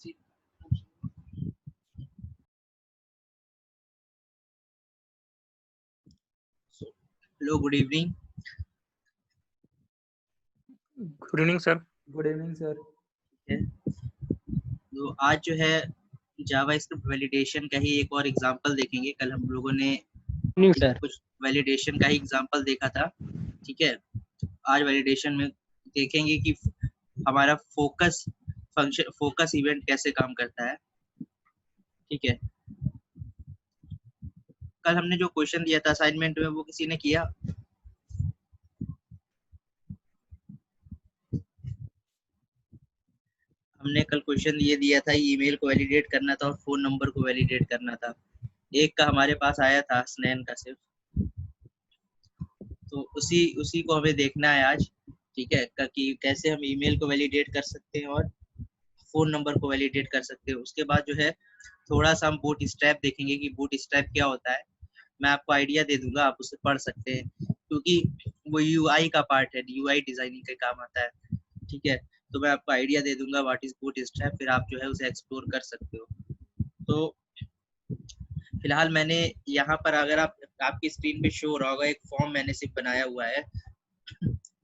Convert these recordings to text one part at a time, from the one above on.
Hello, good evening. Good evening sir. Good evening sir. तो आज जो है जावास्क्रिप्ट वैलिडेशन का ही एक और एग्जांपल देखेंगे। कल हम लोगों ने कुछ वैलिडेशन का ही एग्जांपल देखा था, ठीक है। आज वैलिडेशन में देखेंगे कि हमारा फोकस फंक्शन, फोकस इवेंट कैसे काम करता है, ठीक है। कल हमने जो क्वेश्चन दिया था असाइनमेंट में, वो किसी ने किया? हमने कल क्वेश्चन ये दिया था, ईमेल को वैलिडेट करना था और फोन नंबर को वैलिडेट करना था। एक का हमारे पास आया था स्नैन का सिर्फ, तो उसी को हमें देखना है आज, ठीक है, कि कैसे हम ईमेल को वैलिडेट कर सकते हैं और फोन नंबर को वैलिडेट कर सकते हैं। उसके बाद जो है थोड़ा सा हम बूट स्ट्रैप देखेंगे कि बूट स्ट्रैप क्या होता है। मैं आपको आइडिया दे दूंगा, आप उसे पढ़ सकते हैं, क्योंकि वो यूआई का पार्ट है, यूआई डिजाइनिंग के काम आता है, ठीक है। तो मैं आपको आइडिया दे दूंगा व्हाट इज बूट स्ट्रैप, फिर आप जो है उसे एक्सप्लोर कर सकते हो। तो फिलहाल मैंने यहाँ पर, अगर आपकी स्क्रीन पे शो हो रहा होगा, एक फॉर्म मैंने सिर्फ बनाया हुआ है,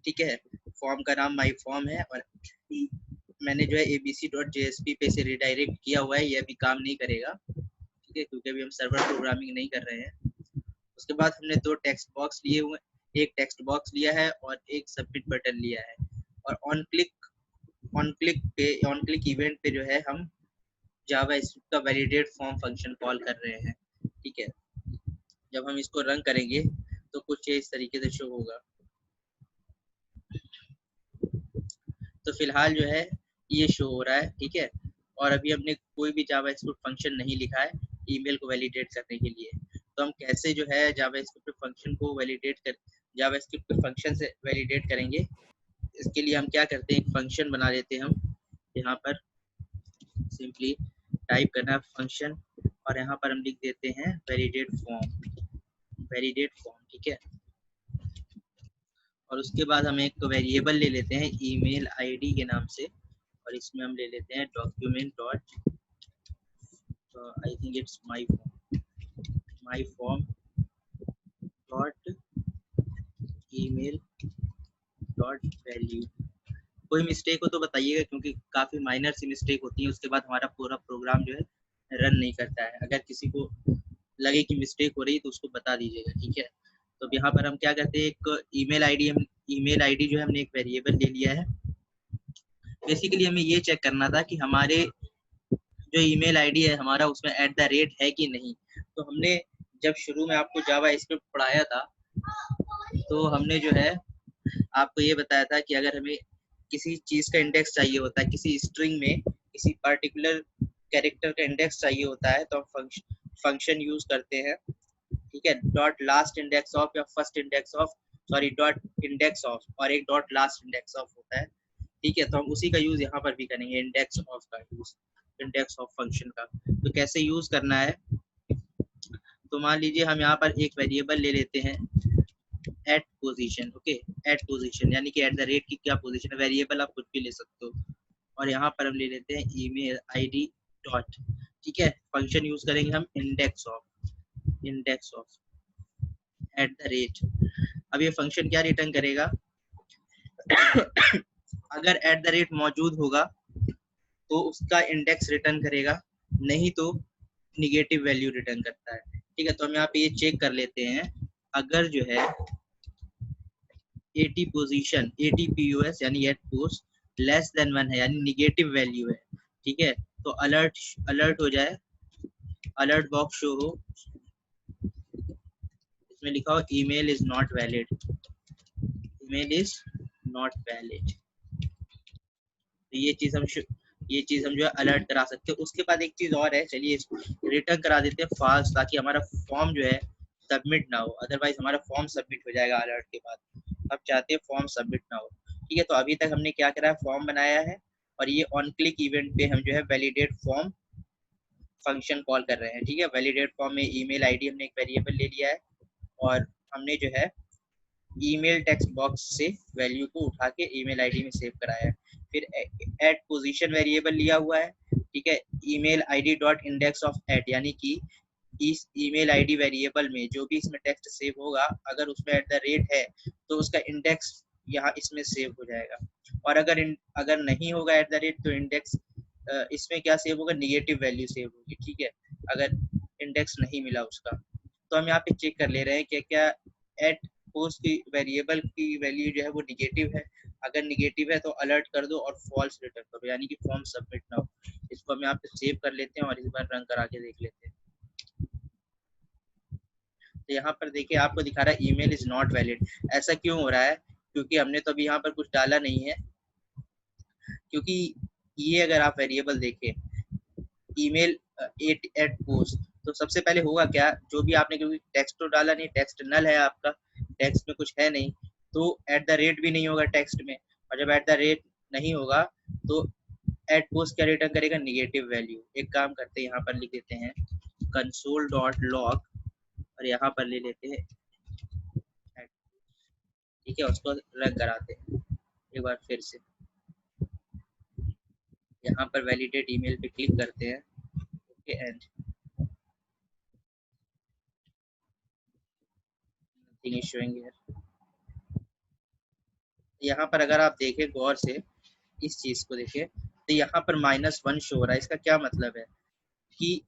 ठीक है। फॉर्म का नाम माई फॉर्म है और मैंने जो है abc.jsp पे से रिडायरेक्ट किया हुआ है। ये अभी काम नहीं करेगा, ठीक है, क्योंकि अभी हम सर्वर प्रोग्रामिंग नहीं कर रहे हैं। उसके बाद हमने दो टेक्स्ट बॉक्स लिए हुए, एक टेक्स्ट बॉक्स लिया है और एक सबमिट बटन लिया है, और ऑन क्लिक इवेंट पे जो है हम जावास्क्रिप्ट का वैलिडेट फॉर्म फंक्शन कॉल कर रहे हैं, ठीक है। जब हम इसको रन करेंगे तो कुछ इस तरीके से शो होगा। तो फिलहाल जो है ये शो हो रहा है, ठीक है। और अभी हमने कोई भी जावास्क्रिप्ट फंक्शन नहीं लिखा है ईमेल को वैलिडेट करने के लिए। तो हम कैसे जो है जावास्क्रिप्ट फंक्शन को वैलिडेट कर, जावास्क्रिप्ट फंक्शन से वैलिडेट करेंगे, इसके लिए हम क्या करते हैं, एक फंक्शन बना लेते हैं हम। यहाँ पर सिंपली टाइप करना फंक्शन और यहाँ पर हम लिख देते हैं वैलिडेट फॉर्म, ठीक है। और उसके बाद हम एक वेरिएबल ले लेते हैं ईमेल आईडी के नाम से, और इसमें हम ले लेते हैं document dot, I think it's my form dot email dot value. कोई मिस्टेक हो तो बताइएगा, क्योंकि काफी माइनर सी मिस्टेक होती है, उसके बाद हमारा पूरा प्रोग्राम जो है रन नहीं करता है। अगर किसी को लगे कि मिस्टेक हो रही है तो उसको बता दीजिएगा, ठीक है। तो यहाँ पर हम क्या करते हैं, एक ईमेल आईडी जो है हमने एक वेरिएबल ले लिया है। बेसिकली हमें ये चेक करना था कि हमारे जो ईमेल आईडी है हमारा, उसमें @ है कि नहीं। तो हमने जब शुरू में आपको जावास्क्रिप्ट पढ़ाया था, तो हमने जो है आपको ये बताया था कि अगर हमें किसी चीज का इंडेक्स चाहिए होता है, किसी स्ट्रिंग में किसी पर्टिकुलर कैरेक्टर का इंडेक्स चाहिए होता है, तो हम फंक्शन यूज करते हैं, ठीक है। डॉट लास्ट इंडेक्स ऑफ या first index of, sorry dot index of, और एक डॉट लास्ट इंडेक्स ऑफ होता है, ठीक है। तो हम उसी का यूज यहाँ पर भी करेंगे, इंडेक्स ऑफ का यूज, इंडेक्स ऑफ फंक्शन का। तो कैसे यूज करना है, तो मान लीजिए हम यहाँ पर एक वेरिएबल ले लेते हैं at position, okay. At position यानी कि @ की क्या पोजीशन है, वेरिएबल आप कुछ भी ले सकते हो। और यहाँ पर हम ले लेते हैं ईमेल आईडी डॉट, ठीक है। फंक्शन यूज करेंगे हम इंडेक्स ऑफ @। अब ये फंक्शन क्या रिटर्न करेगा, अगर @ मौजूद होगा तो उसका इंडेक्स रिटर्न करेगा, नहीं तो निगेटिव वैल्यू रिटर्न करता है, ठीक है। तो हम यहाँ पे ये चेक कर लेते हैं, अगर जो है ATPOS यानी एट पोस्ट लेस देन 1 है, यानी निगेटिव वैल्यू है, ठीक है। तो अलर्ट हो जाए, अलर्ट बॉक्स शो हो, इसमें लिखा हो email is not valid, email is not valid. तो ये चीज हम जो है अलर्ट करा सकते हैं। उसके बाद एक चीज और है, चलिए रिटर्न करा देते हैं फॉल्स, ताकि हमारा फॉर्म जो है सबमिट ना हो, अदरवाइज हमारा फॉर्म सबमिट हो जाएगा अलर्ट के बाद। अब चाहते हैं फॉर्म सबमिट ना हो, ठीक है। तो अभी तक हमने क्या करा है, फॉर्म बनाया है, और ये ऑन क्लिक इवेंट पे हम जो है वैलिडेट फॉर्म फंक्शन कॉल कर रहे हैं, ठीक है। वैलिडेट फॉर्म में ईमेल आईडी हमने एक वेरिएबल ले लिया है, और हमने जो है ईमेल टेक्स्ट बॉक्स से वैल्यू को उठा के ईमेल आईडी में सेव कराया है। फिर एट पोजीशन वेरिएबल लिया हुआ है, ठीक है, email ID dot index of at, यानी कि इस ईमेल आईडी वेरिएबल में जो भी इसमें टेक्स्ट सेव होगा, अगर उसमें एट द रेट है तो उसका इंडेक्स यहाँ इसमें सेव हो जाएगा, और अगर नहीं होगा एट द रेट तो इंडेक्स इसमें क्या सेव होगा, निगेटिव वैल्यू सेव होगी। ठीक है, अगर इंडेक्स नहीं मिला उसका, तो हम यहाँ पे चेक कर ले रहे हैं कि क्या एट पोस्ट की वेरिएबल की वैल्यू जो है वो निगेटिव है। अगर निगेटिव है तो अलर्ट कर दो और फॉल्स रिटर्न करो, यानी कि फॉर्म सबमिट ना हो। इसको हम यहाँ पे सेव कर लेते हैं और इस बार रन करा के देख लेते हैं। तो यहाँ पर देखिए आपको दिखा रहा है ईमेल इज नॉट वैलिड। ऐसा क्यों हो रहा है? क्योंकि हमने तो अभी यहाँ पर कुछ डाला नहीं है। क्योंकि ये अगर आप वेरिएबल देखें ईमेल एट पोस्ट, तो सबसे पहले होगा क्या, जो भी आपने, क्योंकि टेक्स्ट तो डाला नहीं, टेक्स्ट नल है आपका, टेक्स्ट में कुछ है नहीं, तो एट द रेट भी नहीं होगा टेक्स्ट में, और जब एट द रेट नहीं होगा तो एट पोस्ट क्या रिटर्न करेगा, निगेटिव वैल्यू। एक काम करते हैं, यहाँ पर लिख देते हैं कंसोल डॉट लॉग और यहाँ पर ले लेते हैं at, ठीक है, उसको रन कराते हैं एक बार फिर से। यहाँ पर वैलिडेट ईमेल पे क्लिक करते हैं, okay, and nothing is showing here. यहाँ पर अगर आप देखें गौर से, इस चीज को देखें, तो यहाँ पर -1 शो हो रहा है। इसका क्या मतलब है कि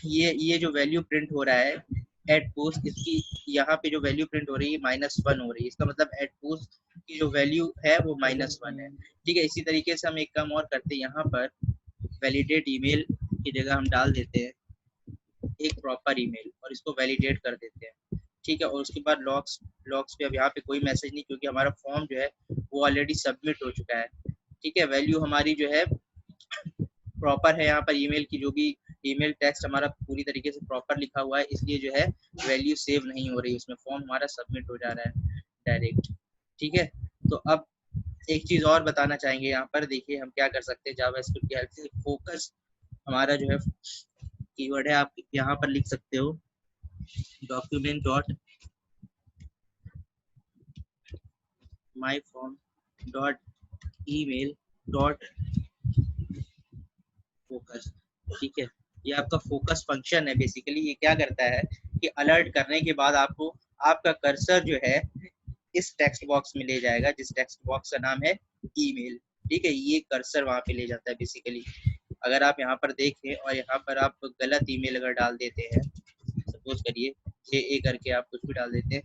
ये जो वैल्यू प्रिंट हो रहा है एट पोस्ट, इसकी यहाँ पे जो वैल्यू प्रिंट हो रही है -1 हो रही है। इसका मतलब एट पोस्ट की जो वैल्यू है वो -1 है। ठीक है, इसी तरीके से हम एक काम और करते हैं, यहाँ पर वैलिडेट ईमेल की जगह हम डाल देते हैं एक प्रॉपर ईमेल और इसको वैलिडेट कर देते हैं। ठीक है, और उसके बाद लॉग्स पे अब यहाँ पे कोई मैसेज नहीं, क्योंकि हमारा फॉर्म जो है वो ऑलरेडी सबमिट हो चुका है। ठीक है, वैल्यू हमारी जो है प्रॉपर है, यहाँ पर ईमेल की जो भी ईमेल टेक्स्ट हमारा पूरी तरीके से प्रॉपर लिखा हुआ है, इसलिए जो है वैल्यू सेव नहीं हो रही, उसमें फॉर्म हमारा सबमिट हो जा रहा है डायरेक्ट। ठीक है, तो अब एक चीज और बताना चाहेंगे, यहाँ पर देखिए हम क्या कर सकते हैं जावास्क्रिप्ट की हेल्प से। फोकस हमारा जो है कीवर्ड है, आप यहाँ पर लिख सकते हो document dot my form dot email dot focus. ठीक है, ये आपका फोकस फंक्शन है। बेसिकली ये क्या करता है कि अलर्ट करने के बाद आपको आपका कर्सर जो है इस टेक्स्ट बॉक्स में ले जाएगा, जिस टेक्स्ट बॉक्स का नाम है ईमेल। ठीक है, ये कर्सर वहां पे ले जाता है बेसिकली। अगर आप यहाँ पर देखें और यहाँ पर आप गलत ईमेल अगर डाल देते हैं, सपोज करिए JA करके आप कुछ भी डाल देते हैं,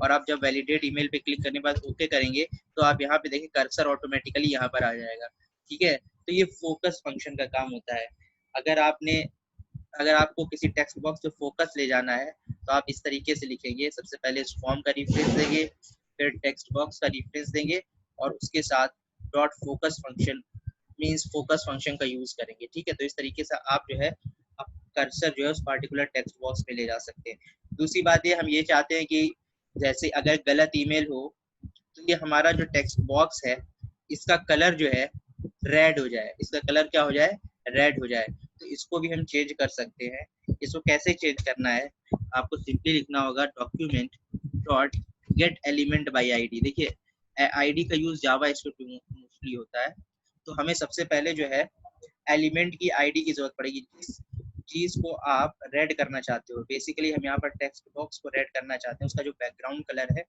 और आप जब वैलिडेट ईमेल पे क्लिक करने के बाद ओके करेंगे, तो आप यहाँ पे देखिए कर्सर ऑटोमेटिकली यहाँ पर आ जाएगा। ठीक है, तो ये फोकस फंक्शन का काम होता है। अगर आपको किसी टेक्स्ट बॉक्स पे फोकस ले जाना है, तो आप इस तरीके से लिखेंगे, सबसे पहले इस फॉर्म का रेफरेंस देंगे, फिर टेक्स्ट बॉक्स का रेफरेंस देंगे, और उसके साथ dot focus function means focus function का यूज करेंगे। ठीक है, तो इस तरीके से आप जो है कर्सर जो है उस पार्टिकुलर टेक्स्ट बॉक्स में ले जा सकते हैं। दूसरी बात ये, हम ये चाहते हैं कि जैसे अगर गलत ईमेल हो तो ये हमारा जो टेक्स्ट बॉक्स है इसका कलर जो है रेड हो जाए, इसका कलर क्या हो जाए, रेड हो जाए। तो इसको भी हम चेंज कर सकते हैं। इसको कैसे चेंज करना है, आपको सिंपली लिखना होगा document dot get element by ID. देखिए आईडी का यूज जावा स्क्रिप्ट मोस्टली होता है, तो हमें सबसे पहले जो है एलिमेंट की आईडी की जरूरत पड़ेगी, जिस चीज को आप रेड करना चाहते हो। बेसिकली हम यहाँ पर टेक्स्ट बॉक्स को रेड करना चाहते हैं, उसका जो बैकग्राउंड कलर है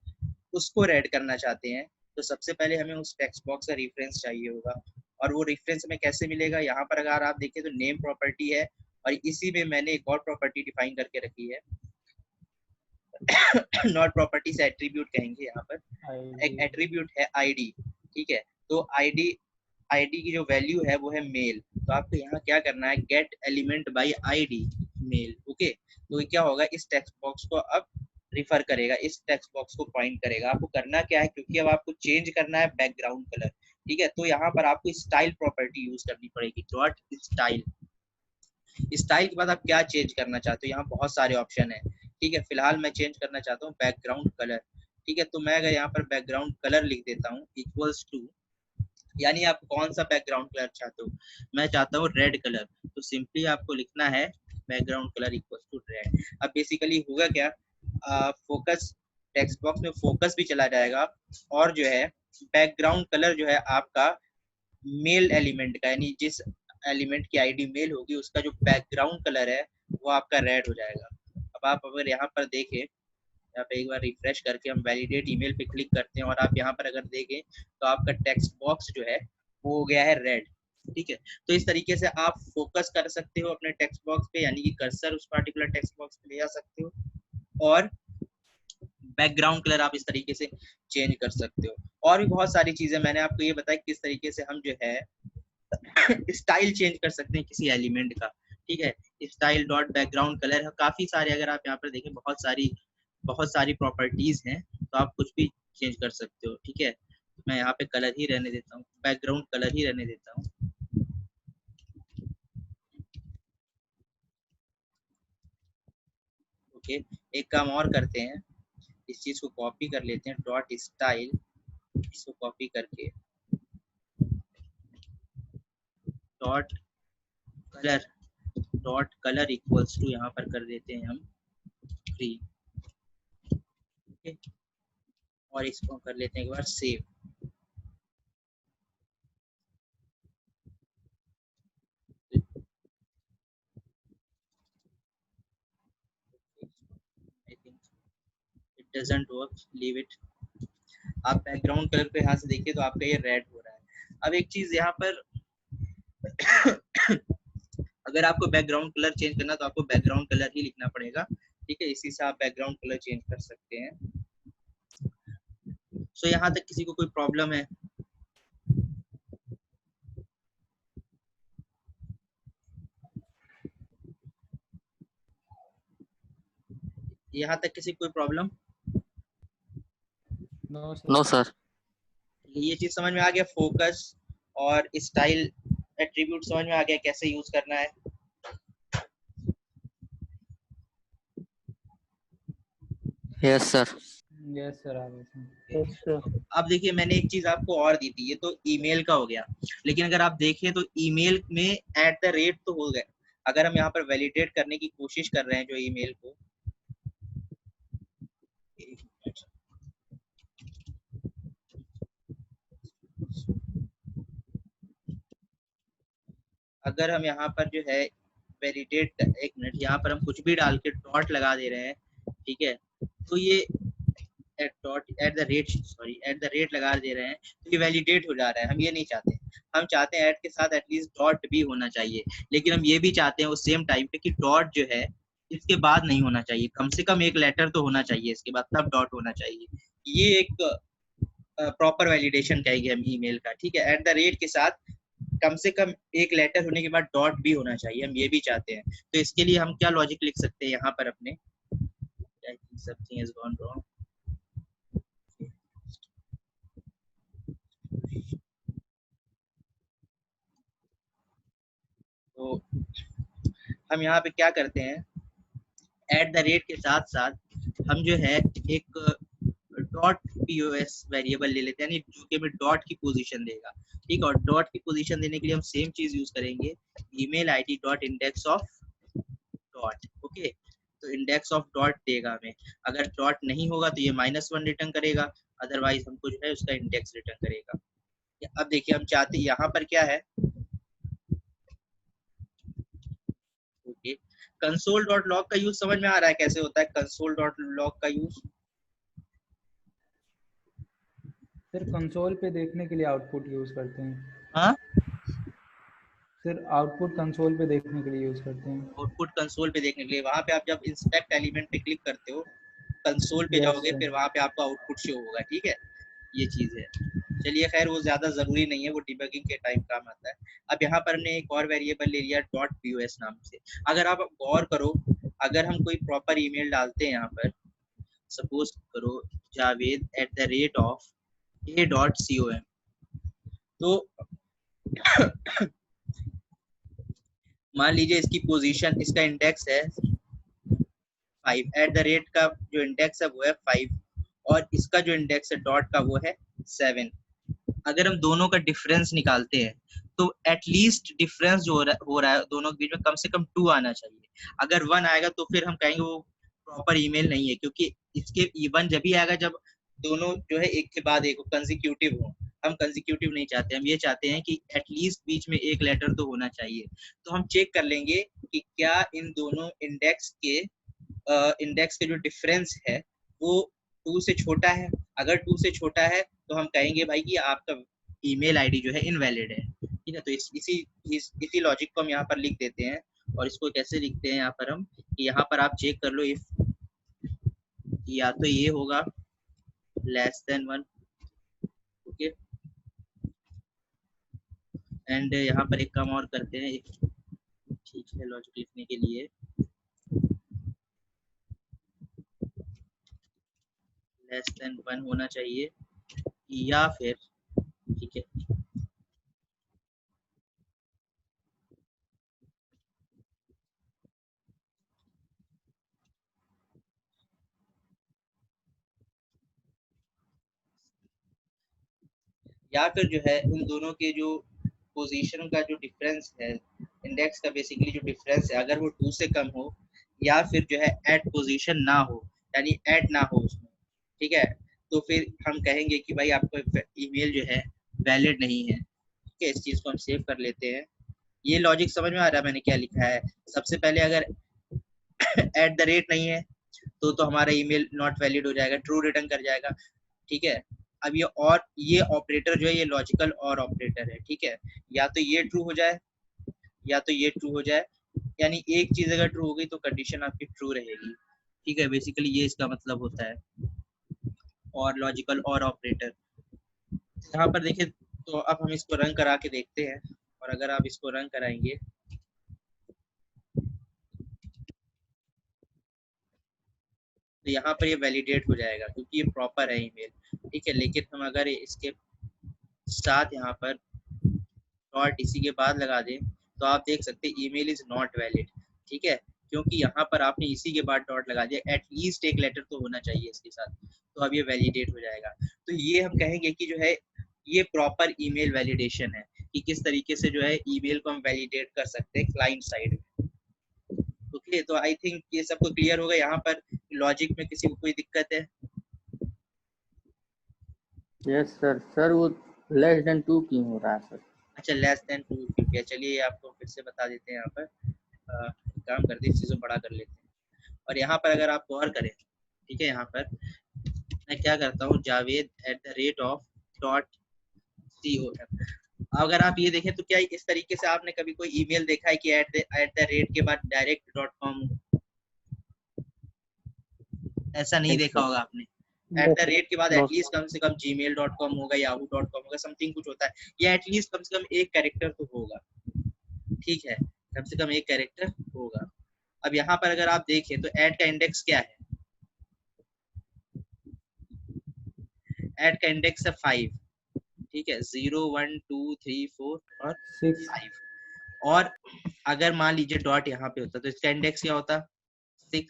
उसको रेड करना चाहते हैं। तो सबसे पहले हमें उस टेक्स्ट बॉक्स का रेफरेंस चाहिए होगा, और वो रेफरेंस हमें कैसे मिलेगा, यहाँ पर अगर आप देखें तो नेम प्रॉपर्टी है, और इसी में मैंने एक और प्रॉपर्टी डिफाइन करके रखी है नॉट प्रॉपर्टी से एट्रीब्यूट कहेंगे, यहाँ पर एक एट्रीब्यूट है आईडी। ठीक है, तो आईडी की जो वैल्यू है वो है मेल। तो आपको यहाँ क्या करना है, get element by ID mail. Okay, तो क्या होगा, इस टेक्स्ट बॉक्स को अब रिफर करेगा, इस टेक्स्ट बॉक्स को पॉइंट करेगा। आपको करना क्या है, क्योंकि अब आपको चेंज करना है बैकग्राउंड कलर। ठीक है, तो यहाँ पर आपको स्टाइल प्रॉपर्टी यूज करनी पड़ेगी, डॉट स्टाइल। स्टाइल के बाद आप क्या चेंज करना चाहते हो, यहाँ बहुत सारे ऑप्शन है। ठीक है, फिलहाल मैं चेंज करना चाहता हूँ बैकग्राउंड कलर। ठीक है, तो मैं अगर यहाँ पर बैकग्राउंड कलर लिख देता हूँ इक्वल्स टू, यानी आप कौन सा बैकग्राउंड कलर चाहते हो, मैं चाहता हूँ रेड कलर, तो सिंपली आपको लिखना है background colour equals to red. अब बेसिकली होगा क्या, फोकस टेक्स्ट बॉक्स में फोकस भी चला जाएगा, और जो है बैकग्राउंड कलर जो है आपका मेल एलिमेंट का, यानी जिस एलिमेंट की आईडी मेल होगी उसका जो बैकग्राउंड कलर है वो आपका रेड हो जाएगा। अब आप अगर यहाँ पर देखें, यहाँ पे एक बार रिफ्रेश करके हम वैलिडेट ईमेल पे क्लिक करते हैं और आप यहाँ पर अगर देखें तो आपका टेक्स्ट बॉक्स जो है वो हो गया है रेड। ठीक है, तो इस तरीके से आप फोकस कर सकते हो अपने टेक्स्ट बॉक्स पे, यानी कि कर्सर उस पार्टिकुलर टेक्स्ट बॉक्स पे ले जा सकते हो और बैकग्राउंड कलर आप इस तरीके से चेंज कर सकते हो। और भी बहुत सारी चीजें मैंने आपको ये बताया किस तरीके से हम जो है स्टाइल चेंज कर सकते हैं किसी एलिमेंट का। ठीक है, स्टाइल डॉट बैकग्राउंड कलर है, काफी सारे अगर आप यहाँ पर देखें बहुत सारी प्रॉपर्टीज हैं, तो आप कुछ भी चेंज कर सकते हो। ठीक है, मैं यहाँ पे कलर ही रहने देता हूँ, बैकग्राउंड कलर ही रहने देता हूँ। ओके, एक काम और करते हैं, इस चीज को कॉपी कर लेते हैं, डॉट स्टाइल, इसको कॉपी करके डॉट कलर इक्वल्स टू यहाँ पर कर देते हैं हम 3। और इसको कर लेते हैं एक बार save. I think it doesn't work, leave it. आप बैकग्राउंड कलर को यहाँ से देखिए तो आपका ये रेड हो रहा है। अब एक चीज यहाँ पर अगर आपको बैकग्राउंड कलर चेंज करना तो आपको बैकग्राउंड कलर ही लिखना पड़ेगा। ठीक है, इसी से आप बैकग्राउंड कलर चेंज कर सकते हैं। सो यहाँ तक किसी को कोई प्रॉब्लम है? यहाँ तक किसी कोई प्रॉब्लम? No sir. ये चीज समझ में आ गया, फोकस और स्टाइल एट्रीब्यूट समझ में आ गया कैसे यूज करना है। Yes sir. Yes sir. अब देखिए मैंने एक चीज आपको और दी थी, ये तो ईमेल का हो गया, लेकिन अगर आप देखें तो ईमेल में एट द रेट तो हो गया। अगर हम यहाँ पर वैलिडेट करने की कोशिश कर रहे हैं जो ईमेल को, अगर हम यहाँ पर जो है वैलिडेट, एक मिनट, यहाँ पर हम कुछ भी डाल के डॉट लगा दे रहे हैं, ठीक है, तो ये एट द रेट लगा दे रहे हैं तो ये वैलिडेट हो जा रहा है। हम ये नहीं चाहते, हम चाहते हैं ऐड के साथ एटलीस्ट डॉट भी होना चाहिए, लेकिन हम ये भी चाहते हैं उस सेम टाइम पे कि डॉट जो है इसके बाद नहीं होना चाहिए, कम से कम एक लेटर तो होना चाहिए इसके बाद, तब डॉट होना चाहिए। ये एक प्रॉपर वैलिडेशन कहेंगे हम ईमेल का। ठीक है, एट द रेट के साथ कम से कम एक लेटर होने के बाद डॉट भी होना चाहिए, हम ये भी चाहते हैं। तो इसके लिए हम क्या लॉजिक लिख सकते हैं यहाँ पर अपने, something has gone wrong. तो हम यहाँ पे क्या करते हैं, एट द रेट के साथ साथ हम जो है एक डॉट पीओएस वेरिएबल ले लेते हैं, यानी जो कि हमें डॉट की पोजीशन देगा। ठीक है, और डॉट की पोजीशन देने के लिए हम सेम चीज यूज करेंगे, email ID dot index of dot. Okay, तो इंडेक्स ऑफ डॉट देगा हमें, अगर डॉट नहीं होगा तो ये -1 रिटर्न करेगा, अदरवाइज हमको जो है उसका इंडेक्स रिटर्न करेगा। अब देखिए हम चाहते हैं यहाँ पर क्या है, ओके, कंसोल डॉट लॉग का यूज समझ में आ रहा है कैसे होता है कंसोल डॉट लॉग का यूज? सर कंसोल पे देखने के लिए आउटपुट यूज करते हैं। हाँ सर आउटपुट कंसोल पे देखने के लिए यूज करते हैं। आउटपुट कंसोल पे देखने के लिए, वहां पे आप जब इंस्पेक्ट एलिमेंट पे क्लिक करते हो कंसोल पे Yes, जाओगे, sir. फिर वहां पे आपका आउटपुट शो होगा। ठीक है, ये चीज है। चलिए खैर वो ज्यादा जरूरी नहीं है, वो डिबगिंग के टाइम काम आता है। अब यहाँ पर हमने एक और वेरिएबल ले लिया डॉट पीओएस नाम से। अगर आप गौर करो, अगर हम कोई प्रॉपर ईमेल डालते हैं यहाँ पर, सपोज करो जावेद @a.com, तो मान लीजिए इसकी पोजीशन, इसका इंडेक्स है 5, एट द रेट का जो इंडेक्स है वो है 5 और इसका जो इंडेक्स है डॉट का वो है 7। अगर हम दोनों का डिफरेंस निकालते हैं तो एटलीस्ट डिफरेंस जो हो रहा है दोनों के बीच में कम से कम 2 आना चाहिए। अगर 1 आएगा तो फिर हम कहेंगे वो प्रॉपर ईमेल नहीं है, क्योंकि इसके 1 जब ही आएगा जब दोनों जो है एक के बाद एक कंसेक्यूटिव हो। हम कंसेक्यूटिव नहीं चाहते, हम ये चाहते हैं कि एटलीस्ट बीच में एक लेटर तो होना चाहिए। तो हम चेक कर लेंगे कि क्या इन दोनों इंडेक्स के जो डिफरेंस है वो 2 से छोटा है। अगर 2 से छोटा है तो हम कहेंगे भाई कि आपका ईमेल आईडी जो है इनवैलिड है, ठीक है। तो इसी लॉजिक को हम यहाँ पर लिख देते हैं। और इसको कैसे लिखते हैं यहाँ पर हम, यहाँ पर आप चेक कर लो, इफ या तो ये होगा लेस देन 1, ओके। एंड यहाँ पर एक काम और करते हैं, ठीक है, लॉजिक लिखने के लिए लेस देन 1 होना चाहिए, या फिर ठीक है या फिर जो है उन दोनों के जो पोजीशन का जो डिफरेंस है, इंडेक्स का बेसिकली जो डिफरेंस है, अगर वो 2 से कम हो या फिर जो है एट पोजीशन ना हो, यानी ऐड ना हो उसमें, ठीक है, तो फिर हम कहेंगे कि भाई आपका ईमेल जो है वैलिड नहीं है, ठीक है। इस चीज को हम सेव कर लेते हैं। ये लॉजिक समझ में आ रहा है मैंने क्या लिखा है? सबसे पहले अगर एट द रेट नहीं है तो हमारा ईमेल नॉट वैलिड हो जाएगा, ट्रू रिटर्न कर जाएगा, ठीक है। अब ये ऑपरेटर जो है ये लॉजिकल और ऑपरेटर है, ठीक है। या तो ये ट्रू हो जाए या तो ये ट्रू हो जाए, यानी एक चीज अगर ट्रू हो गई तो कंडीशन आपकी ट्रू रहेगी, ठीक है। बेसिकली ये इसका मतलब होता है और लॉजिकल और ऑपरेटर। यहाँ पर देखिए, तो अब हम इसको रन करा के देखते हैं, और अगर आप इसको रन कराएंगे तो यहाँ पर ये वैलिडेट हो जाएगा क्योंकि ये प्रॉपर है ईमेल, ठीक है। लेकिन हम अगर इसके साथ यहाँ पर डॉट इसी के बाद लगा दें तो आप देख सकते हैं ईमेल इज नॉट वैलिड, ठीक है, क्योंकि यहाँ पर आपने इसी के बाद डॉट लगा दिया। एटलीस्ट एक लेटर तो होना चाहिए इसके साथ, तो अब ये वैलिडेट हो जाएगा। तो ये हम कहेंगे कि जो है ये प्रॉपर ईमेल वैलिडेशन है कि किस तरीके से जो है ईमेल को हम वैलिडेट कर सकते हैं क्लाइंट साइड में, ओके। तो आई थिंक ये सबको क्लियर होगा। यहाँ पर लॉजिक में किसी को कोई दिक्कत है? Yes sir. सर वो लेस देन 2 क्यों हो रहा है सर? अच्छा, लेस देन 2 ठीक है। चलिए आपको फिर से बता देते हैं। यहाँ पर काम करते हैं, इस चीज़ को बड़ा कर लेते हैं। और यहाँ पर अगर आप गौर करें, ठीक है, यहाँ पर मैं क्या करता हूँ, javed@rate.com। अगर आप ये देखें तो क्या इस तरीके से आपने कभी कोई ईमेल देखा है कि @@ के बाद direct.com? ऐसा नहीं देखा होगा आपने। @ के बाद एटलीस्ट कम से कम gmail.com होगा, yahoo.com होगा, समथिंग कुछ होता है, या एटलीस्ट कम से कम एक कैरेक्टर तो होगा, ठीक है, कम से कम एक कैरेक्टर होगा। अब यहाँ पर अगर आप देखें तो ऐड का इंडेक्स क्या है? ऐड का इंडेक्स है 5, ठीक है, 0 1 2 3 4 और 5। और अगर मान लीजिए डॉट यहाँ पे होता तो इसका इंडेक्स क्या होता? 6।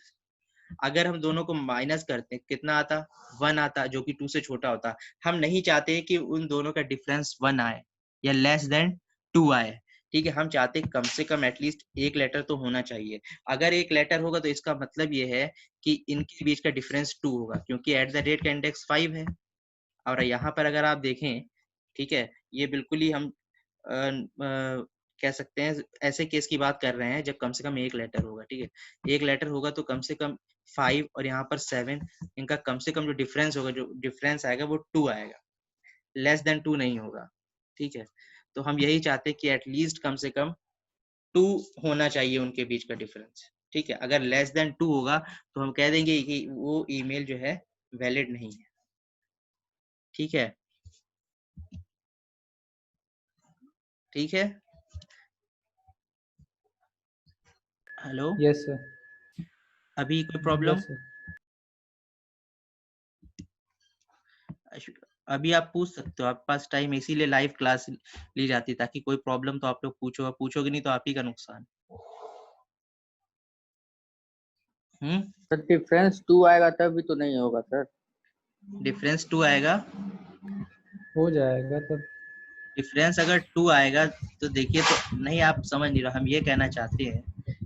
अगर हम दोनों को माइनस करते कितना आता? 1 आता, जो कि 2 से छोटा होता। हम नहीं चाहते कि उन दोनों का डिफरेंस 1 आए या लेस देन 2 आए, ठीक है। हम चाहते कम से कम एटलीस्ट एक लेटर तो होना चाहिए। अगर एक लेटर होगा तो इसका मतलब ये है कि इनके बीच का डिफरेंस 2 होगा, क्योंकि @ का इंडेक्स 5 है। और यहाँ पर अगर आप देखें, ठीक है, ये बिल्कुल ही हम कह सकते हैं ऐसे केस की बात कर रहे हैं जब कम से कम एक लेटर होगा, ठीक है। एक लेटर होगा तो कम से कम 5 और यहाँ पर 7, इनका कम से कम जो डिफरेंस होगा, जो डिफरेंस आएगा वो 2 आएगा, लेस देन 2 नहीं होगा, ठीक है। तो हम यही चाहते हैं कि एटलीस्ट कम से कम 2 होना चाहिए उनके बीच का डिफरेंस, ठीक है। अगर लेस देन 2 होगा तो हम कह देंगे कि वो ईमेल जो है वैलिड नहीं है, ठीक है, ठीक है। Hello, yes sir. अभी कोई प्रॉब्लम? Yes sir. अभी आप पूछ सकते हो, आपके पास टाइम, इसीलिए लाइव क्लास ली जाती है ताकि कोई प्रॉब्लम तो आप लोग पूछोगे नहीं तो आप ही का नुकसान। सर डिफरेंस 2 आएगा तब भी तो नहीं होगा सर। डिफरेंस 2 आएगा, हो जाएगा तब। डिफरेंस अगर 2 आएगा तो देखिए, तो नहीं, आप समझ नहीं रहे। हम ये कहना चाहते हैं,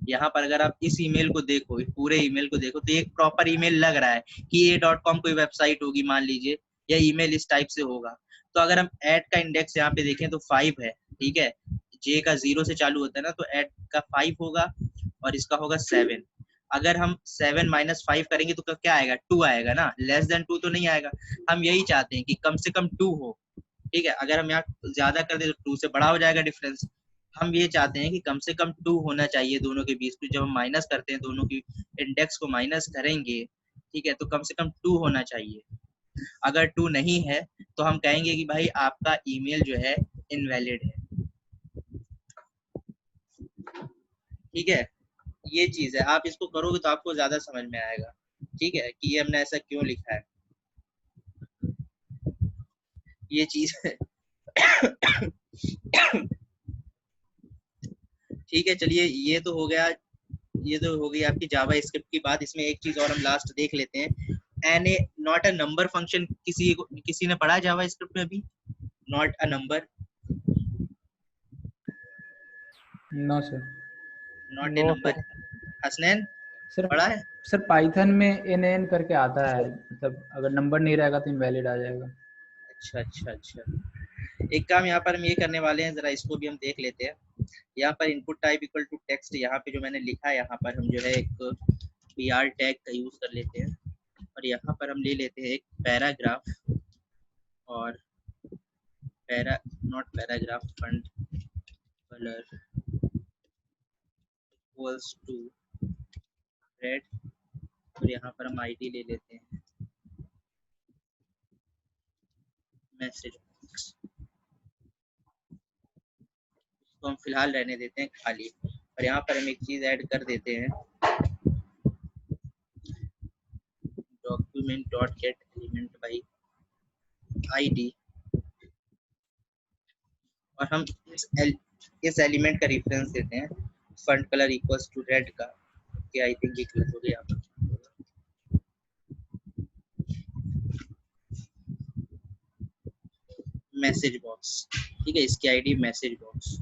यहाँ पर अगर आप इस ईमेल को देखो, इस पूरे ईमेल को देखो, तो एक प्रॉपर ईमेल लग रहा है कि a.com कोई वेबसाइट होगी मान लीजिए, या ईमेल इस टाइप से होगा। तो अगर हम ऐड का इंडेक्स यहाँ पे देखें तो 5 है, ठीक है, जे का 0 से चालू होता है ना, तो ऐड का 5 होगा और इसका होगा 7। अगर हम 7 माइनस 5 करेंगे तो क्या आएगा, 2 आएगा ना, लेस देन 2 तो नहीं आएगा। हम यही चाहते हैं कि कम से कम 2 हो, ठीक है। अगर हम यहाँ ज्यादा कर दे तो 2 से बड़ा हो जाएगा डिफरेंस। हम ये चाहते हैं कि कम से कम 2 होना चाहिए दोनों के बीच में। जब हम माइनस करते हैं, दोनों की इंडेक्स को माइनस करेंगे, ठीक है, तो कम से कम 2 होना चाहिए। अगर 2 नहीं है तो हम कहेंगे कि भाई आपका ईमेल जो है इनवैलिड है, ठीक है। ये चीज है, आप इसको करोगे तो आपको ज्यादा समझ में आएगा, ठीक है, कि ये हमने ऐसा क्यों लिखा है, ये चीज है। ठीक है, चलिए ये तो हो गया, ये तो हो गई आपकी जावा स्क्रिप्ट की बात। इसमें एक चीज और हम लास्ट देख लेते हैं, N A not a number function. किसी ने पढ़ा जावा स्क्रिप्ट में अभी not a number? No sir. Not a no number, sir. Hasnain sir पढ़ा है? सर पाइथन में एन करके आता है, मतलब अगर नंबर नहीं रहेगा तो इनवैलिड आ जाएगा। अच्छा अच्छा अच्छा, एक काम यहाँ पर हम ये करने वाले हैं, जरा इसको भी हम देख लेते हैं। यहाँ पर input type equal to text, यहाँ पे जो मैंने लिखा है, यहाँ पर हम जो है एक पीआर टैग का यूज कर लेते हैं, और यहाँ पर हम ले लेते हैं एक पैराग्राफ, और para not paragraph, font colour equals to red, और यहाँ पर हम आईडी ले लेते हैं मैसेज बॉक्स, तो हम फिलहाल रहने देते हैं खाली। और यहाँ पर हम एक चीज ऐड कर देते हैं, document dot get element by ID, और हम इस एलिमेंट का रेफरेंस देते हैं font colour equals to red का, कि आई थिंक ये क्लियर हो गया। मैसेज बॉक्स, ठीक है, इसकी आईडी मैसेज बॉक्स।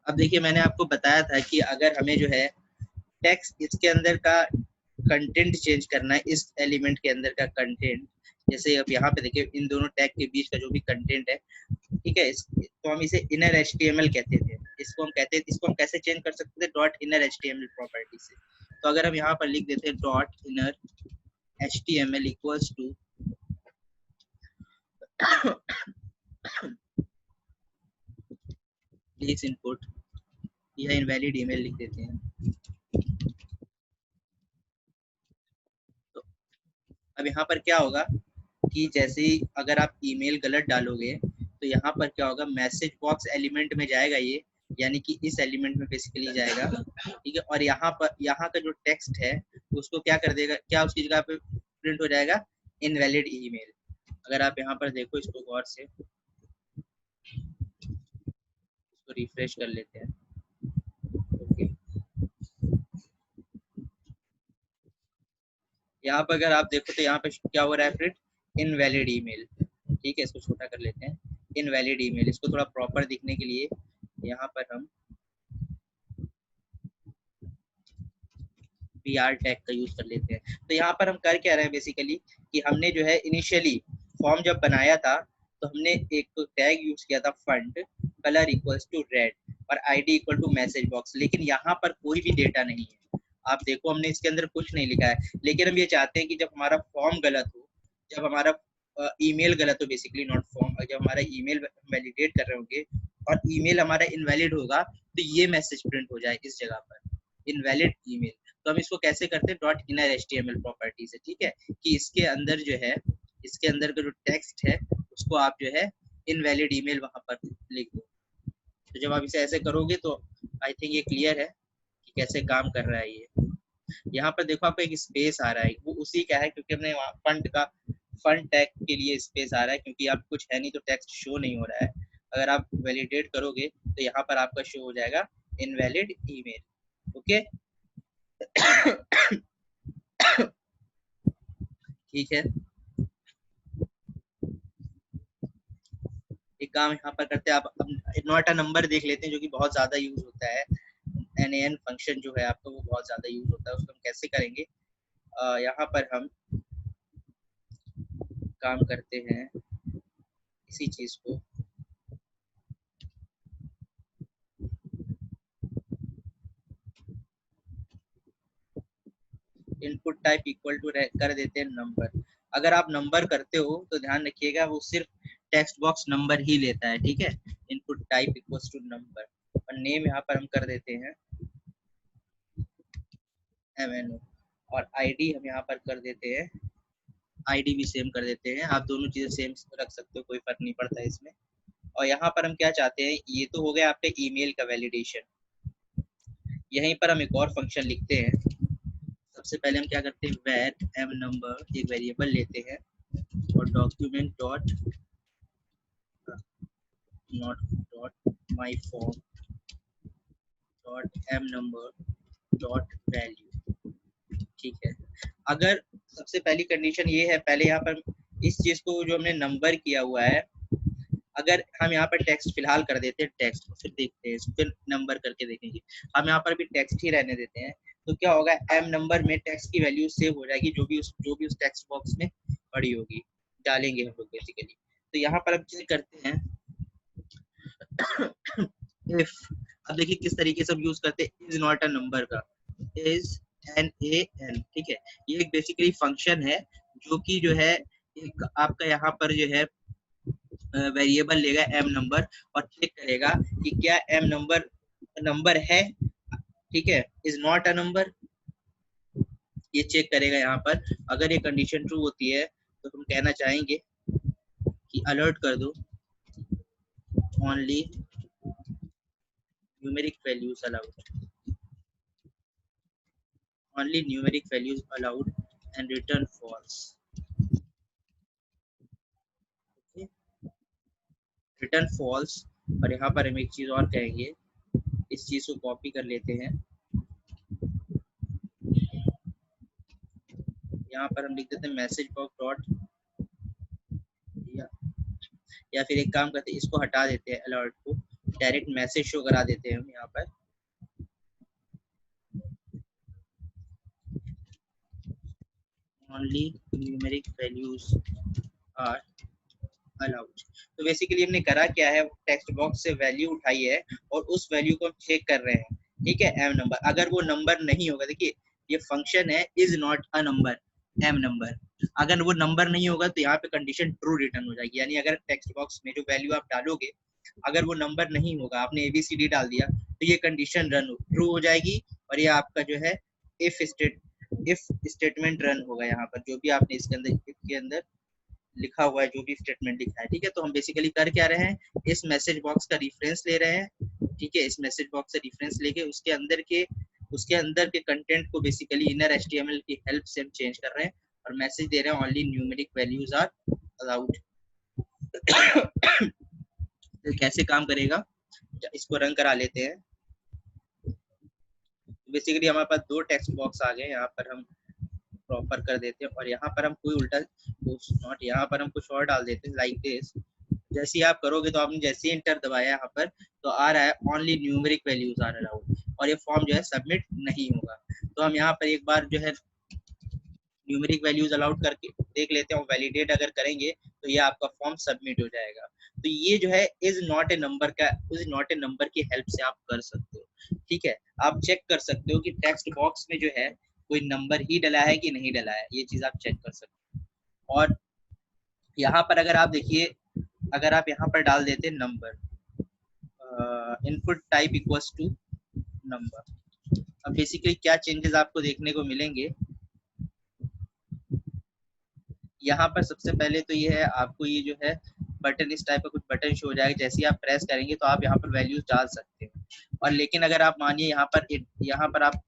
अब देखिए, मैंने आपको बताया था कि अगर हमें जो है टेक्स्ट इसके अंदर का कंटेंट चेंज करना है, इस एलिमेंट के अंदर का कंटेंट, जैसे अब यहाँ पे देखिए इन दोनों टैग के बीच का जो भी कंटेंट है, ठीक है, तो हम इसे इनर एचटीएमएल कहते थे। इसको हम कहते हैं, इसको हम कैसे चेंज कर सकते थे, डॉट इनर एचटीएमएल प्रॉपर्टी से। तो अगर हम यहाँ पर लिख देते हैं dot inner HTML equals to please input, यह इनवैलिड ईमेल लिख देते हैं। तो अब यहाँ पर क्या होगा कि जैसे ही अगर आप ईमेल गलत डालोगे तो यहाँ पर क्या होगा, मैसेज बॉक्स एलिमेंट में जाएगा ये, यानी कि इस एलिमेंट में बेसिकली जाएगा, ठीक है, और यहाँ पर यहाँ का जो टेक्स्ट है उसको क्या कर देगा, क्या उसकी जगह पे प्रिंट हो जाएगा, इनवैलिड ईमेल। अगर आप यहाँ पर देखो इसको गौर से, इसको रिफ्रेश कर लेते हैं, ओके। यहाँ पर अगर आप देखो तो यहाँ पे क्या हो रहा है, प्रिंट इनवैलिड ईमेल, ठीक है। इसको छोटा कर लेते हैं, इनवैलिड ईमेल। इसको थोड़ा प्रॉपर दिखने के लिए यहाँ पर हम पीआर टैग का यूज कर लेते हैं। तो यहाँ पर हम कर क्या रहे हैं बेसिकली, कि हमने जो है इनिशियली फॉर्म जब बनाया था तो हमने एक टैग यूज किया था font colour equals to red और ID equal to message box, लेकिन यहाँ पर कोई भी डेटा नहीं है। आप देखो हमने इसके अंदर कुछ नहीं लिखा है, लेकिन हम ये चाहते हैं कि जब हमारा फॉर्म गलत हो, जब हमारा ईमेल गलत हो, बेसिकली नॉट फॉर्म, जब हमारा ईमेल वैलिडेट कर रहे होंगे और ईमेल हमारा इनवैलिड होगा तो ये मैसेज प्रिंट हो जाए इस जगह पर, इनवैलिड ईमेल। तो हम इसको कैसे करते हैं, डॉट इनर एचटीएमएल प्रॉपर्टी से, ठीक है, कि इसके अंदर जो है, इसके अंदर का जो टेक्स्ट है उसको आप जो है इनवैलिड ईमेल वहां पर लिख दो। तो जब आप इसे ऐसे करोगे तो आई थिंक ये क्लियर है कि कैसे काम कर रहा है ये। यहाँ पर देखो आपको एक स्पेस आ रहा है, वो उसी का है क्योंकि हमने वहाँ फंड टैग के लिए स्पेस आ रहा है, क्योंकि आप कुछ है नहीं तो टेक्स्ट शो नहीं हो रहा है। अगर आप वैलिडेट करोगे तो यहाँ पर आपका शो हो जाएगा इनवैलिड ईमेल, ओके। ठीक है, एक काम यहाँ पर करते हैं, आप नॉट अ नंबर देख लेते हैं जो कि बहुत ज्यादा यूज होता है। NaN फंक्शन जो है आपका वो बहुत ज्यादा यूज होता है, उसको हम कैसे करेंगे, यहाँ पर हम काम करते हैं इसी चीज को, इनपुट टाइप इक्वल टू कर देते हैं नंबर। अगर आप नंबर करते हो तो ध्यान रखिएगा वो सिर्फ टेक्स्ट बॉक्स नंबर ही लेता है, ठीक है। Input type equal to number, और नेम यहाँ पर हम कर देते हैं MNO, और आईडी हम यहाँ पर कर देते हैं, आईडी भी सेम कर देते हैं। आप दोनों चीजें सेम रख सकते हो, कोई फर्क नहीं पड़ता है इसमें। और यहाँ पर हम क्या चाहते हैं, ये तो हो गया आपके ईमेल का वैलिडेशन। यहीं पर हम एक और फंक्शन लिखते हैं। सबसे पहले हम क्या करते हैं, where m number एक वेरिएबल लेते हैं और document dot not dot my form dot m number dot value, ठीक है। अगर सबसे पहली कंडीशन ये है, पहले यहाँ पर इस चीज को जो हमने नंबर किया हुआ है, अगर हम यहाँ पर टेक्स्ट फिलहाल कर देते हैं टेक्स्ट, फिर देखते हैं फिर नंबर करके देखेंगे। हम यहाँ पर भी टेक्स्ट ही रहने देते हैं, तो क्या होगा, m नंबर में टेक्स्ट की वैल्यू सेव हो जाएगी, जो भी उस टेक्स्ट बॉक्स में पड़ी होगी डालेंगे हम लोग बेसिकली। तो यहाँ पर हम चेक करते हैं इफ, अब देखिए किस तरीके से हम यूज करते हैं इज नॉट अ नंबर का, इज NaN, ठीक है। ये एक बेसिकली फंक्शन है जो कि जो है एक आपका यहाँ पर जो है वेरिएबल लेगा m नंबर और चेक करेगा कि क्या m नंबर है, ठीक है, इज नॉट अ नंबर, ये चेक करेगा यहाँ पर। अगर ये कंडीशन ट्रू होती है तो हम कहना चाहेंगे कि अलर्ट कर दो only numeric values allowed, only numeric values allowed and return false, return false. और यहाँ पर हम एक चीज और कहेंगे, इस चीज को कॉपी कर लेते हैं, यहाँ पर हम लिख देते हैं मैसेज बॉक्स डॉट, या फिर एक काम करते हैं इसको हटा देते हैं, अलर्ट को डायरेक्ट मैसेज शो करा देते हैं हम यहाँ पर। Only numeric values are allowed. तो बेसिकली हमने करा क्या है, टेक्स्ट बॉक्स से वैल्यू उठाई है और उस वैल्यू को हम चेक कर रहे हैं, ठीक है, m नंबर। अगर वो नंबर नहीं होगा, देखिए ये फंक्शन है is not a number, m number, अगर वो नंबर नहीं होगा तो यहाँ पे कंडीशन ट्रू रिटर्न हो जाएगी। यानी अगर टेक्स्ट बॉक्स में जो वैल्यू आप डालोगे अगर वो नंबर नहीं होगा, आपने ABCD डाल दिया तो ये कंडीशन ट्रू हो जाएगी, और ये आपका जो है इफ स्टेटमेंट रन होगा। यहाँ पर जो भी आपने इसके अंदर लिखा हुआ है, जो भी स्टेटमेंट लिखा है, ठीक है। तो हम बेसिकली कर क्या रहे हैं, इस मैसेज बॉक्स का रेफरेंस ले रहे हैं, ठीक है। इस मैसेज बॉक्स से रेफरेंस लेके उसके अंदर के कंटेंट को बेसिकली इनर HTML की हेल्प से हम चेंज कर रहे हैं और मैसेज दे रहे हैं only numeric values are allowed. तो कैसे काम करेगा, इसको रन करा लेते हैं। बेसिकली हमारे पास दो टेक्स्ट बॉक्स आ गए, यहाँ पर हम प्रॉपर कर देते हैं और यहाँ पर हम कोई उल्टा नॉट, यहाँ पर हम कुछ और डाल देते हैं लाइक दिस। जैसे आप करोगे तो आपने जैसे ही इंटर दबाया यहाँ पर तो आ रहा है only numeric values are allowed, और ये फॉर्म जो है सबमिट नहीं होगा। तो हम यहाँ पर एक बार जो है न्यूमेरिक वैल्यूज अलाउड करके देख लेते हैं, और वैलिडेट अगर करेंगे तो ये आपका फॉर्म सबमिट हो जाएगा। तो ये जो है इज नॉट ए नंबर की हेल्प से आप कर सकते हो, ठीक है। आप चेक कर सकते हो कि टेक्स्ट बॉक्स में जो है कोई नंबर ही डला है कि नहीं डला है, ये चीज आप चेक कर सकते हो। और यहाँ पर अगर आप देखिए, अगर आप यहाँ पर डाल देते number, input type equals to number, अब बेसिकली क्या चेंजेस आपको देखने को मिलेंगे, यहाँ पर सबसे पहले तो ये है, आपको ये जो है बटन, इस टाइप का कुछ बटन शो हो जाएगा, जैसे ही आप प्रेस करेंगे तो आप यहाँ पर वैल्यूज डाल सकते हैं। और लेकिन अगर आप मानिए यहाँ पर आप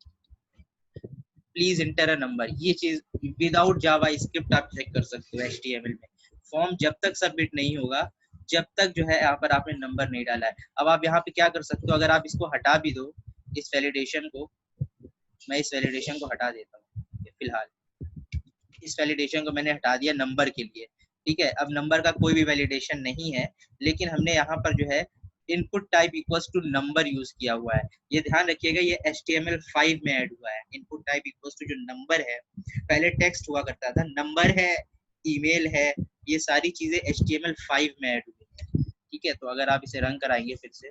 प्लीज इंटर अ नंबर, ये चीज विदाउट जावा स्क्रिप्ट आप चेक कर सकते हो HTML में। फॉर्म जब तक सबमिट नहीं होगा, जब तक जो है यहाँ पर आपने नंबर नहीं डाला है। अब आप यहाँ पे क्या कर सकते हो, अगर आप इसको हटा भी दो, इस वैलिडेशन को, मैं इस वैलिडेशन को हटा देता हूँ फिलहाल, इस वैलिडेशन को मैंने हटा दिया नंबर के लिए, ठीक है। अब नंबर का कोई भी वैलिडेशन नहीं है, लेकिन हमने यहाँ पर जो है input type equals to number use किया हुआ है। ये ध्यान रखिएगा, ये HTML5 में ऐड हुआ है। इनपुट टाइप इक्वल्स टू जो नंबर है, पहले टेक्स्ट हुआ करता था, नंबर है, ईमेल है, ये सारी चीजें HTML5 में ऐड हुई है। ठीक है, तो अगर आप इसे रन कराएंगे फिर से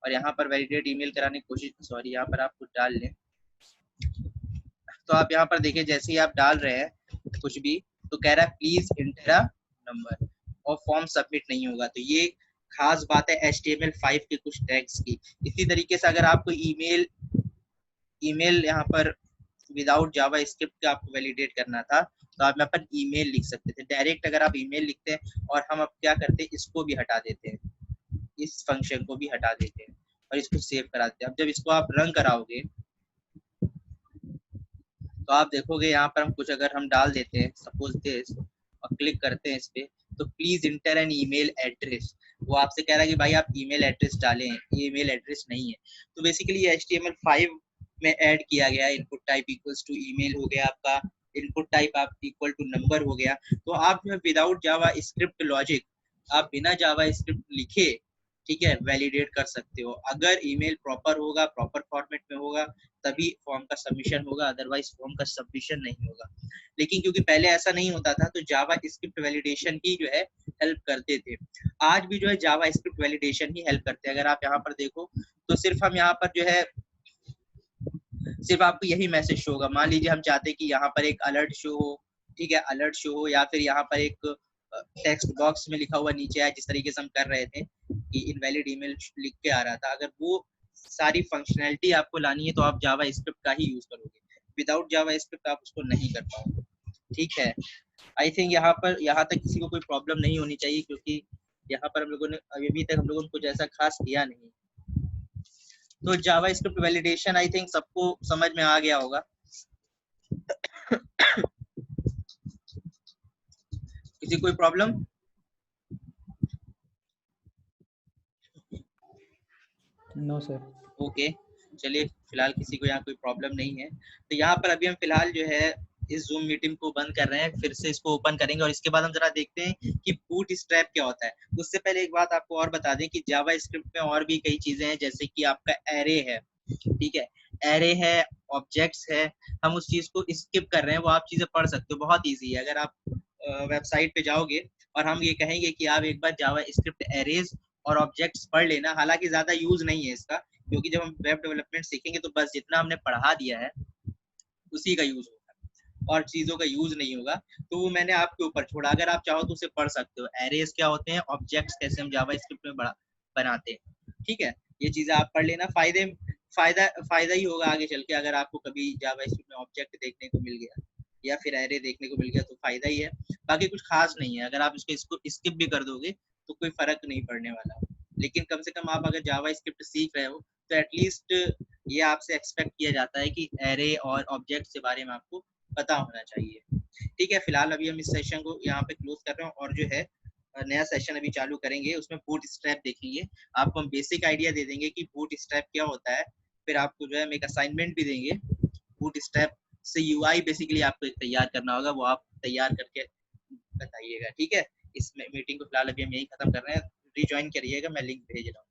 और यहाँ पर वैलिडेट ईमेल कराने की कोशिश, सॉरी यहाँ पर आप कुछ डाल लें, तो आप यहाँ पर देखिए जैसे ही आप डाल रहे हैं कुछ भी तो कह रहा है प्लीज इंटर अ नंबर और फॉर्म सबमिट नहीं होगा। तो ये खास बात है HTML5 के कुछ टैग्स की। इसी तरीके से अगर आपको ईमेल यहाँ पर विदाउट जावा स्क्रिप्ट का आपको वैलिडेट करना था तो आप यहाँ पर ईमेल लिख सकते थे डायरेक्ट। अगर आप ईमेल लिखते हैं और हम अब क्या करते हैं, इसको भी हटा देते हैं, इस फंक्शन को भी हटा देते हैं और इसको सेव करा देते हैं। अब जब इसको आप रन कराओगे तो आप देखोगे यहाँ पर हम कुछ अगर हम डाल देते हैं सपोज दिस और क्लिक करते हैं इस पे, तो please enter an email address, वो आपसे कह रहा है कि भाई आप ईमेल एड्रेस डालें, ये ईमेल एड्रेस नहीं है। तो बेसिकली ये HTML5 में ऐड किया गया है। Input type equals to email हो गया आपका, इनपुट टाइप आप इक्वल टू नंबर हो गया। तो आप जो है विदाउट जावा स्क्रिप्ट लॉजिक, आप बिना जावा स्क्रिप्ट लिखे ठीक है वैलिडेट कर सकते हो। अगर ईमेल प्रॉपर होगा, प्रॉपर फॉर्मेट में होगा तभी फॉर्म का सबमिशन होगा, अदरवाइज फॉर्म का सबमिशन नहीं होगा। लेकिन क्योंकि पहले ऐसा नहीं होता था तो जावा स्क्रिप्ट वैलिडेशन ही जो है हेल्प करते थे। आज भी जो है जावा स्क्रिप्ट वैलिडेशन ही हेल्प करते हैं। अगर आप यहाँ पर देखो तो सिर्फ हम यहाँ पर जो है सिर्फ आपको यही मैसेज शो होगा। मान लीजिए हम चाहते हैं कि यहाँ पर एक अलर्ट शो हो, ठीक है अलर्ट शो हो, या फिर यहाँ पर एक टेक्स्ट बॉक्स में लिखा हुआ नीचे आए, जिस तरीके से हम कर रहे थे कि इनवैलिड ईमेल लिख के आ रहा था। अगर वो सारी फंक्शनैलिटी आपको लानी है तो आप जावा स्क्रिप्ट का ही यूज करोगे, विदाउट जावा स्क्रिप्ट आप उसको नहीं कर पाओगे। ठीक है, आई थिंक यहाँ तक किसी को कोई प्रॉब्लम नहीं होनी चाहिए, क्योंकि यहाँ पर हम लोगों ने अभी तक हम लोगों ने कुछ ऐसा खास किया नहीं। तो जावा स्क्रिप्ट वैलिडेशन आई थिंक सबको समझ में आ गया होगा। किसी कोई प्रॉब्लम? No sir. ओके, चलिए फिलहाल किसी को यहाँ कोई प्रॉब्लम नहीं है। तो यहाँ पर अभी हम फिलहाल जो है इस जूम मीटिंग को बंद कर रहे हैं, फिर से इसको ओपन करेंगे और इसके बाद हम जरा देखते हैं कि बूटस्ट्रैप क्या होता है। उससे पहले एक बात आपको और बता दें कि जावा स्क्रिप्ट में और भी कई चीजें हैं, जैसे कि आपका एरे है, ठीक है एरे है, ऑब्जेक्ट्स है। हम उस चीज को स्किप कर रहे हैं, वो आप चीजें पढ़ सकते हो, बहुत ईजी है। अगर आप वेबसाइट पे जाओगे और हम ये कहेंगे कि आप एक बार जावा स्क्रिप्ट एरेज और ऑब्जेक्ट्स पढ़ लेना, हालांकि ज्यादा यूज नहीं है इसका, क्योंकि जब हम वेब डेवलपमेंट सीखेंगे तो बस जितना हमने पढ़ा दिया है उसी का यूज होगा और चीजों का यूज नहीं होगा। तो वो मैंने आपके ऊपर छोड़ा, अगर आप चाहो तो उसे पढ़ सकते हो। एरेज क्या होते हैं, ऑब्जेक्ट्स कैसे हम जावा स्क्रिप्ट में बनाते हैं, ठीक है ये चीजें आप पढ़ लेना। फायदा ही होगा आगे चल के, अगर आपको कभी जावा स्क्रिप्ट में ऑब्जेक्ट देखने को मिल गया या फिर एरे देखने को मिल गया तो फायदा ही है, बाकी कुछ खास नहीं है। अगर आप इसको स्किप भी कर दोगे तो कोई फर्क नहीं पड़ने वाला। लेकिन कम से कम आप अगर जावा स्क्रिप्ट सीख रहे हो तो एटलीस्ट ये आपसे एक्सपेक्ट किया जाता है कि एरे और ऑब्जेक्ट के बारे में आपको पता होना चाहिए। ठीक है, फिलहाल अभी हम इस सेशन को यहाँ पे क्लोज कर रहे हैं और जो है नया सेशन अभी चालू करेंगे, उसमें बूटस्ट्रैप देखेंगे। आपको हम बेसिक आइडिया दे देंगे कि बूटस्ट्रैप क्या होता है, फिर आपको जो है हम एक असाइनमेंट भी देंगे। बूटस्ट्रैप से यूआई बेसिकली आपको एक तैयार करना होगा, वो आप तैयार करके बताइएगा। ठीक है, इस मीटिंग को फिलहाल अभी हम यही खत्म कर रहे हैं, रिज्वाइन करिएगा, मैं लिंक भेज रहा हूँ।